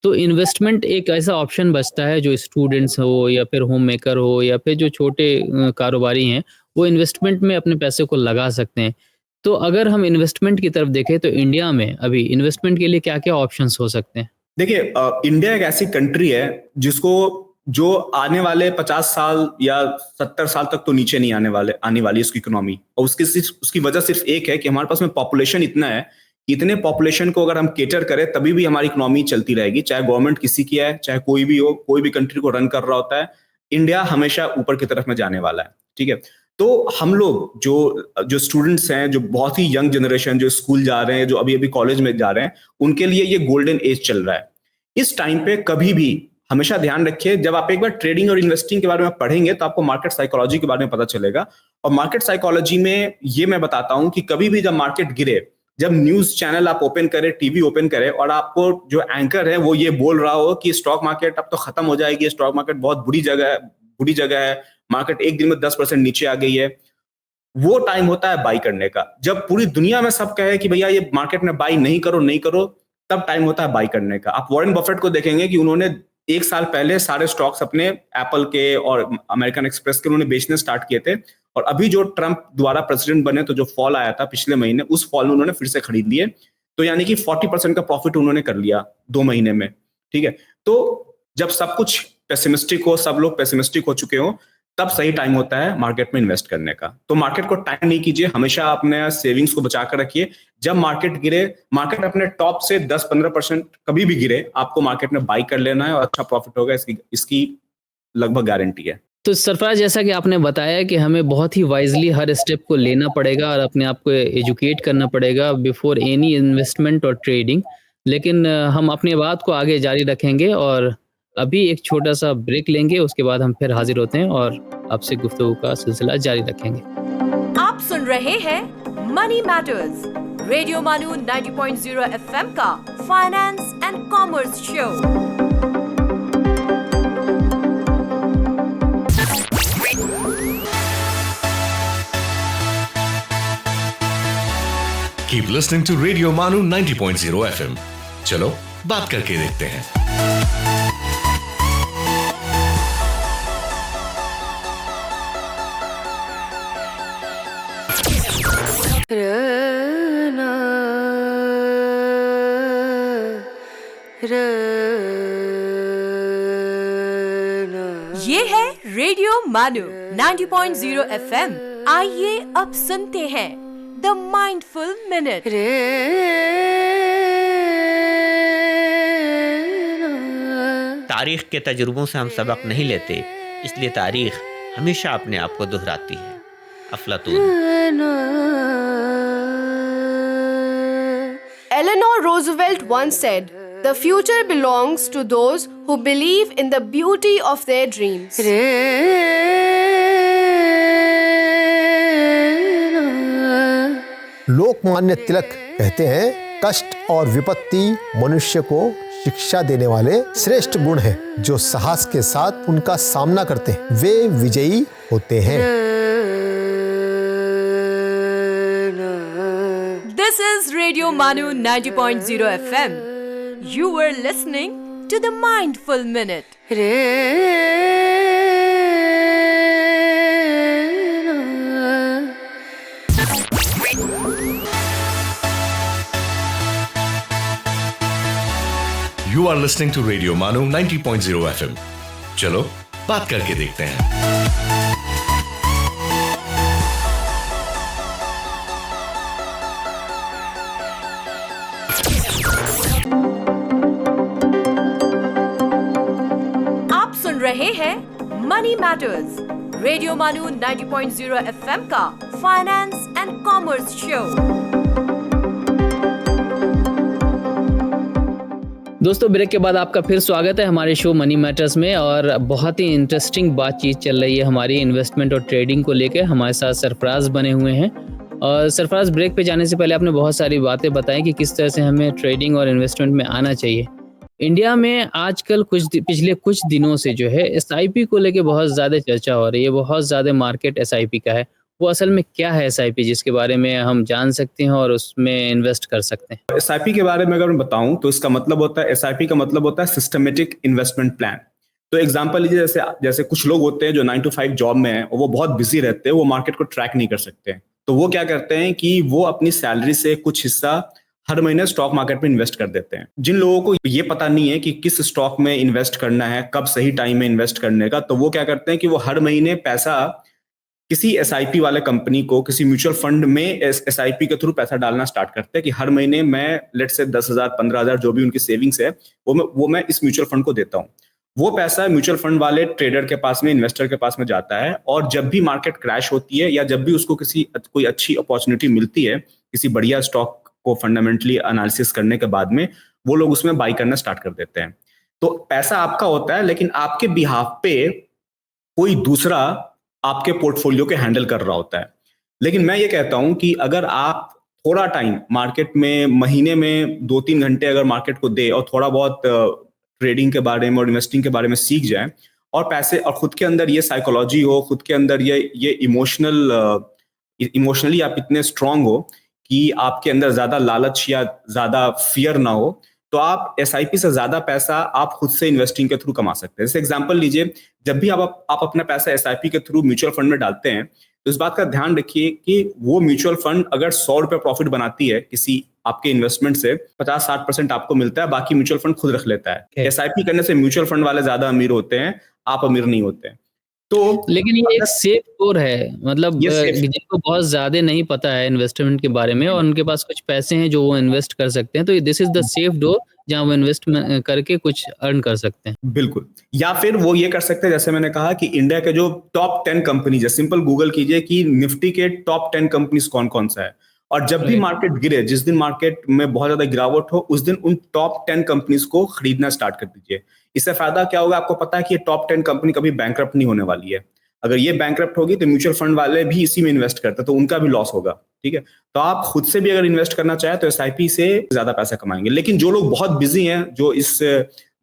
तो इन्वेस्टमेंट एक ऐसा ऑप्शन बचता है जो स्टूडेंट्स हो या फिर होम मेकर हो या फिर जो छोटे कारोबारी हैं, वो इन्वेस्टमेंट में अपने पैसे को लगा सकते हैं। तो अगर हम इन्वेस्टमेंट की तरफ देखें तो इंडिया में अभी इन्वेस्टमेंट के लिए क्या क्या ऑप्शंस हो सकते हैं? देखिए, इंडिया एक ऐसी कंट्री है जो आने वाले 50 साल या 70 साल तक तो नीचे नहीं आने वाली उसकी इकोनॉमी, और उसकी वजह सिर्फ एक है कि हमारे पास में पॉपुलेशन इतना है, इतने पॉपुलेशन को अगर हम केटर करें तभी भी हमारी इकोनॉमी चलती रहेगी, चाहे गवर्नमेंट किसी की है, चाहे कोई भी हो, कोई भी कंट्री को रन कर रहा होता है, इंडिया हमेशा ऊपर की तरफ में जाने वाला है। ठीक है, तो हम लोग जो स्टूडेंट्स हैं, जो बहुत ही यंग जनरेशन जो स्कूल जा रहे हैं, जो अभी कॉलेज में जा रहे हैं, उनके लिए ये गोल्डन एज चल रहा है। इस टाइम पे कभी भी हमेशा ध्यान रखिए, जब आप एक बार ट्रेडिंग और इन्वेस्टिंग के बारे में पढ़ेंगे तो आपको मार्केट साइकोलॉजी के बारे में पता चलेगा। और मार्केट साइकोलॉजी में ये मैं बताता हूं कि कभी भी जब मार्केट गिरे, जब न्यूज चैनल आप ओपन करें, टीवी ओपन करें, और आपको जो एंकर है वो ये बोल रहा हो कि स्टॉक मार्केट अब तो खत्म हो जाएगी, स्टॉक मार्केट बहुत बुरी जगह है, मार्केट एक दिन में 10% नीचे आ गई है, वो टाइम होता है बाई करने का। जब पूरी दुनिया में सब कहे कि भैया ये मार्केट में बाई नहीं करो, तब टाइम होता है बाई करने का। आप वॉरेन बफेट को देखेंगे कि उन्होंने 1 साल पहले सारे स्टॉक्स अपने एप्पल के और अमेरिकन एक्सप्रेस के उन्होंने बेचने स्टार्ट किए थे, और अभी जो ट्रंप द्वारा प्रेसिडेंट बने तो जो फॉल आया था पिछले महीने, उस फॉल में उन्होंने फिर से खरीद लिए, तो यानी कि 40% का प्रॉफिट उन्होंने कर लिया 2 महीने में। ठीक है, तो जब सब कुछ पेसिमिस्टिक हो, सब लोग पेसिमिस्टिक हो चुके हो, तब सही टाइम होता है मार्केट में इन्वेस्ट करने का। तो मार्केट को टाइम नहीं कीजिए, हमेशा अपने सेविंग्स को बचा कर रखिए। जब मार्केट गिरे, मार्केट अपने टॉप से 10-15% कभी भी गिरे, आपको मार्केट में बाई कर लेना है और अच्छा प्रॉफिट होगा, इसकी लगभग गारंटी है। तो सरफराज, जैसा कि आपने बताया कि हमें बहुत ही वाइजली हर स्टेप को लेना पड़ेगा और अपने आप को एजुकेट करना पड़ेगा बिफोर एनी इन्वेस्टमेंट और ट्रेडिंग, लेकिन हम अपनी बात को आगे जारी रखेंगे और अभी एक छोटा सा ब्रेक लेंगे, उसके बाद हम फिर हाजिर होते हैं और आपसे गुफ्तगू का सिलसिला जारी रखेंगे। आप सुन रहे हैं मनी मैटर्स, रेडियो मानू 90.0 FM का finance and commerce show. Keep listening to Radio Manu 90.0 FM. चलो बात करके देखते हैं। ये है रेडियो मानू 90.0 एफएम। आइए अब सुनते हैं द माइंडफुल मिनट। तारीख के तजुर्बों से हम सबक नहीं लेते, इसलिए तारीख हमेशा अपने आप को दोहराती है। अफलातून। Eleanor Roosevelt once said, "The future belongs to those who believe in the beauty of their dreams." Lokmanya Tilak कहते हैं, कष्ट और विपत्ति मनुष्य को शिक्षा देने वाले श्रेष्ठ गुण हैं। जो साहस के साथ उनका सामना करते हैं वे विजयी होते हैं। This is Radio Manu 90.0 FM. You were listening to the Mindful Minute. You are listening to Radio Manu 90.0 FM. चलो बात करके देखते हैं। आप सुन रहे हैं मनी मैटर्स, रेडियो मानू 90.0 एफएम का फाइनेंस एंड कॉमर्स शो। दोस्तों, ब्रेक के बाद आपका फिर स्वागत है हमारे शो मनी मैटर्स में। और बहुत ही इंटरेस्टिंग बातचीत चल रही है हमारी इन्वेस्टमेंट और ट्रेडिंग को लेकर। हमारे साथ सरफराज बने हुए हैं। और सरफराज, ब्रेक पे जाने से पहले आपने बहुत सारी बातें बताई कि किस तरह से हमें ट्रेडिंग और इन्वेस्टमेंट में आना चाहिए। इंडिया में आजकल पिछले कुछ दिनों से जो है SIP को लेके बहुत ज़्यादा चर्चा हो रही है। बहुत ज़्यादा मार्केट SIP का है। वो असल में क्या है SIP, जिसके बारे में हम जान सकते हैं और उसमें इन्वेस्ट कर सकते हैं? SIP के बारे में अगर मैं बताऊं तो इसका मतलब होता है, SIP का मतलब होता है सिस्टमेटिक इन्वेस्टमेंट प्लान। तो एग्जांपल लीजिए, जैसे कुछ लोग होते हैं जो 9 to 5 जॉब में हैं और वो बहुत बिजी रहते हैं, वो मार्केट को ट्रैक नहीं कर सकते। तो वो क्या करते हैं कि वो अपनी सैलरी से कुछ हिस्सा हर महीने स्टॉक मार्केट में इन्वेस्ट कर देते हैं। जिन लोगों को ये पता नहीं है कि किस स्टॉक में इन्वेस्ट करना है, कब सही टाइम में इन्वेस्ट करने का, तो वो क्या करते हैं कि वो हर महीने पैसा किसी SIP वाले कंपनी को, किसी म्यूचुअल फंड में SIP के थ्रू पैसा डालना स्टार्ट करते हैं कि हर महीने मैं लेट से 10,000 15,000 जो भी उनकी सेविंग्स है वो मैं इस म्यूचुअल फंड को देता हूँ। वो पैसा म्यूचुअल फंड वाले ट्रेडर के पास में, इन्वेस्टर के पास में जाता है, और जब भी मार्केट क्रैश होती है या जब भी उसको कोई अच्छी अपॉर्चुनिटी मिलती है किसी बढ़िया स्टॉक को फंडामेंटली एनालिसिस करने के बाद में, वो लोग उसमें बाई करना स्टार्ट कर देते हैं। तो पैसा आपका होता है, लेकिन आपके बिहाफ पे कोई दूसरा आपके पोर्टफोलियो के हैंडल कर रहा होता है। लेकिन मैं ये कहता हूं कि अगर आप थोड़ा टाइम मार्केट में, महीने में 2-3 घंटे अगर मार्केट को दे और थोड़ा बहुत ट्रेडिंग के बारे में और इन्वेस्टिंग के बारे में सीख जाए, और पैसे और खुद के अंदर ये साइकोलॉजी हो, खुद के अंदर ये इमोशनली आप इतने स्ट्रांग हो कि आपके अंदर ज्यादा लालच या ज्यादा फियर ना हो, तो आप SIP से ज्यादा पैसा आप खुद से इन्वेस्टिंग के थ्रू कमा सकते हैं। जैसे एग्जांपल लीजिए, जब भी आप अपना पैसा SIP के थ्रू म्यूचुअल फंड में डालते हैं, तो इस बात का ध्यान रखिए कि वो म्यूचुअल फंड अगर 100 रुपए प्रॉफिट बनाती है किसी आपके इन्वेस्टमेंट से, 50-60% आपको मिलता है, बाकी म्यूचुअल फंड खुद रख लेता है। SIP करने से म्यूचुअल फंड वाले ज्यादा अमीर होते हैं, आप अमीर नहीं होते हैं। तो लेकिन ये एक सेफ डोर है, मतलब जिनको बहुत ज्यादा नहीं पता है इन्वेस्टमेंट के बारे में और उनके पास कुछ पैसे हैं जो वो इन्वेस्ट कर सकते हैं, तो this is the safe door जहां वो इन्वेस्ट करके कुछ अर्न कर सकते हैं। बिल्कुल। या फिर वो ये कर सकते हैं, जैसे मैंने कहा कि इंडिया के जो टॉप 10 कंपनीज है, सिंपल गूगल कीजिए कि निफ्टी के टॉप 10 कंपनीज कौन कौन सा है, और जब भी मार्केट गिरे, जिस दिन मार्केट में बहुत ज्यादा गिरावट हो, उस दिन उन टॉप 10 कंपनीज को खरीदना स्टार्ट कर दीजिए। इससे फायदा क्या होगा, आपको पता है कि ये टॉप 10 कंपनी कभी बैंकरप्ट नहीं होने वाली है। अगर ये बैंकरप्ट होगी तो म्यूचुअल फंड वाले भी इसी में इन्वेस्ट करते हैं, तो उनका भी लॉस होगा। ठीक है, तो आप खुद से भी अगर इन्वेस्ट करना चाहे तो SIP से ज्यादा पैसा कमाएंगे। लेकिन जो लोग बहुत बिजी हैं, जो इस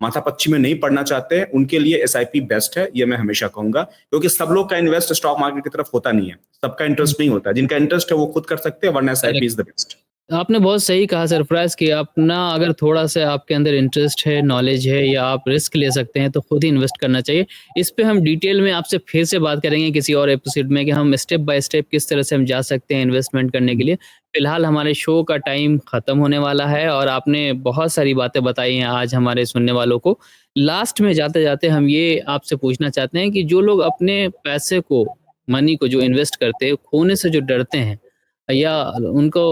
माथापच्ची में नहीं पढ़ना चाहते, उनके लिए SIP बेस्ट है, ये मैं हमेशा कहूंगा, क्योंकि सब लोग का इन्वेस्ट स्टॉक मार्केट की तरफ होता नहीं है, सबका इंटरेस्ट नहीं होता है। जिनका इंटरेस्ट है वो खुद कर सकते हैं, वरना SIP इज द बेस्ट। आपने बहुत सही कहा सरफराज कि अपना अगर थोड़ा सा आपके अंदर इंटरेस्ट है, नॉलेज है या आप रिस्क ले सकते हैं तो खुद ही इन्वेस्ट करना चाहिए। इस पे हम डिटेल में आपसे फिर से बात करेंगे किसी और एपिसोड में कि हम स्टेप बाय स्टेप किस तरह से हम जा सकते हैं इन्वेस्टमेंट करने के लिए। फिलहाल हमारे शो का टाइम खत्म होने वाला है और आपने बहुत सारी बातें बताई हैं आज हमारे सुनने वालों को। लास्ट में जाते-जाते हम ये आपसे पूछना चाहते हैं कि जो लोग अपने पैसे को, मनी को जो इन्वेस्ट करते हैं, खोने से जो डरते हैं या उनको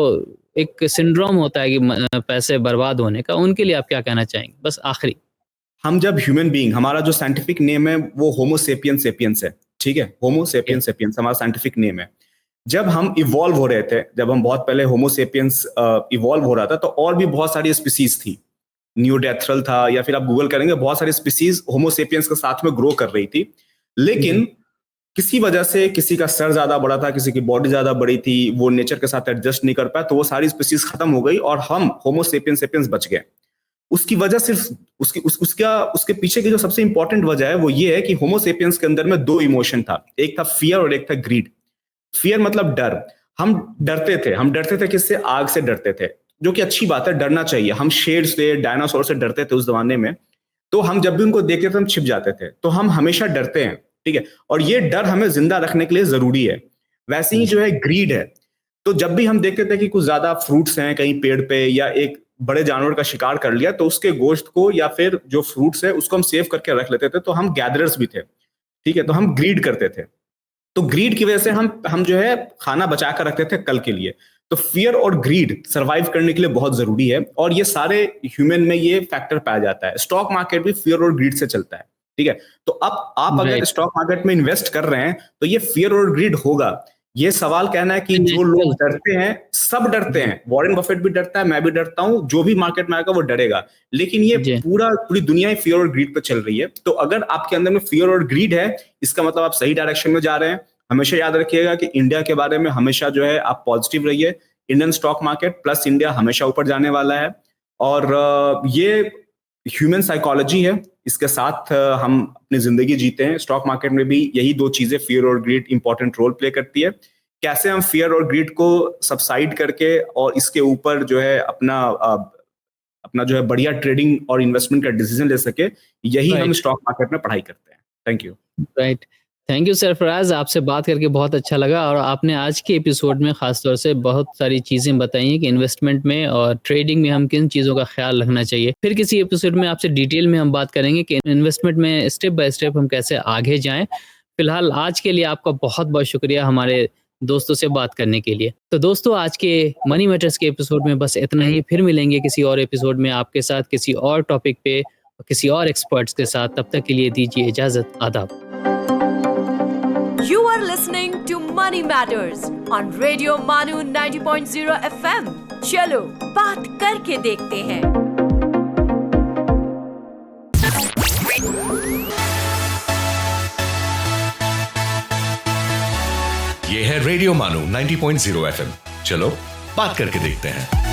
एक सिंड्रोम होता है कि पैसे बर्बाद होने का, उनके लिए आप क्या कहना चाहेंगे? बस आखिरी। हम जब ह्यूमन बीइंग, हमारा जो साइंटिफिक नेम है वो होमो सेपियंस सेपियंस है, ठीक है? होमो सेपियंस सेपियंस हमारा साइंटिफिक नेम है। जब हम इवॉल्व हो रहे थे, जब हम बहुत पहले होमो सेपियंस इवॉल्व हो रहा था, तो और भी बहुत सारी स्पीसीज थी। नियोडेंथरल था, या फिर आप गूगल करेंगे बहुत सारी स्पीसीज होमो सेपियंस के साथ में ग्रो कर रही थी। लेकिन किसी वजह से किसी का सर ज्यादा बड़ा था, किसी की बॉडी ज्यादा बड़ी थी, वो नेचर के साथ एडजस्ट नहीं कर पाया, तो वो सारी स्पीसीज खत्म हो गई और हम होमो सेपियंस सेपियंस बच गए। उसकी वजह सिर्फ उसके पीछे की जो सबसे इंपॉर्टेंट वजह है वो ये है कि होमो सेपियंस के अंदर में दो इमोशन था, एक था फियर और एक था ग्रीड। फियर मतलब डर, हम डरते थे किससे? आग से डरते थे, जो कि अच्छी बात है, डरना चाहिए। हम शेर से, डायनासोर से डरते थे उस जमाने में, तो हम जब भी उनको देखते थे हम छिप जाते थे, तो हम हमेशा डरते हैं, ठीक है? और ये डर हमें जिंदा रखने के लिए जरूरी है। वैसे ही जो है ग्रीड है, तो जब भी हम देखते थे कि कुछ ज्यादा फ्रूट्स हैं कहीं पेड़ पे या एक बड़े जानवर का शिकार कर लिया, तो उसके गोश्त को या फिर जो फ्रूट्स है उसको हम सेव करके रख लेते थे, तो हम गैदरर्स भी थे, ठीक है? तो हम ग्रीड करते थे, तो ग्रीड की वजह से हम जो है खाना बचा कर रखते थे कल के लिए। तो फियर और ग्रीड सरवाइव करने के लिए बहुत जरूरी है, और ये सारे ह्यूमन में ये फैक्टर पाया जाता है। स्टॉक मार्केट भी फियर और ग्रीड से चलता है, ठीक है? तो अब आप अगर स्टॉक मार्केट में इन्वेस्ट कर रहे हैं तो ये फियर और ग्रीड होगा। ये सवाल कहना है कि जो लोग डरते हैं, सब डरते हैं, वॉरेन बफेट भी डरता है, मैं भी डरता हूं, जो भी मार्केट में आएगा वो डरेगा, लेकिन ये पूरी दुनिया फियर और ग्रीड पे चल रही है। तो अगर आपके अंदर में फियर और ग्रीड है, इसका मतलब आप सही डायरेक्शन में जा रहे हैं। हमेशा याद रखिएगा कि इंडिया के बारे में हमेशा जो है आप पॉजिटिव रहिए। Indian stock market plus India हमेशा ऊपर जाने वाला है, और ये ह्यूमन साइकोलॉजी है, इसके साथ हम अपनी जिंदगी जीते हैं। स्टॉक मार्केट में भी यही दो चीजें, फियर और ग्रीड, इंपॉर्टेंट रोल प्ले करती है। कैसे हम फियर और ग्रीड को सबसाइड करके और इसके ऊपर जो है अपना जो है बढ़िया ट्रेडिंग और इन्वेस्टमेंट का डिसीजन ले सके, यही हम स्टॉक मार्केट में पढ़ाई करते हैं। Thank you. Right, thank you Sarfaraz, आपसे बात करके बहुत अच्छा लगा, और आपने आज के एपिसोड में खासतौर से बहुत सारी चीज़ें बताई हैं कि इन्वेस्टमेंट में और ट्रेडिंग में हम किन चीज़ों का ख्याल रखना चाहिए। फिर किसी एपिसोड में आपसे डिटेल में हम बात करेंगे कि इन्वेस्टमेंट में स्टेप बाय स्टेप हम कैसे आगे जाएं। फिलहाल आज के लिए आपका बहुत बहुत शुक्रिया हमारे दोस्तों से बात करने के लिए। तो दोस्तों, आज के मनी मैटर्स के एपिसोड में बस इतना ही। फिर मिलेंगे किसी और एपिसोड में आपके साथ, किसी और टॉपिक पे, किसी और एक्सपर्ट्स के साथ। तब तक के लिए दीजिए इजाजत, आदाब। You are listening to Money Matters on Radio Manu 90.0 FM. चलो बात करके देखते हैं। ये है रेडियो मानू 90.0 FM। चलो बात करके देखते हैं।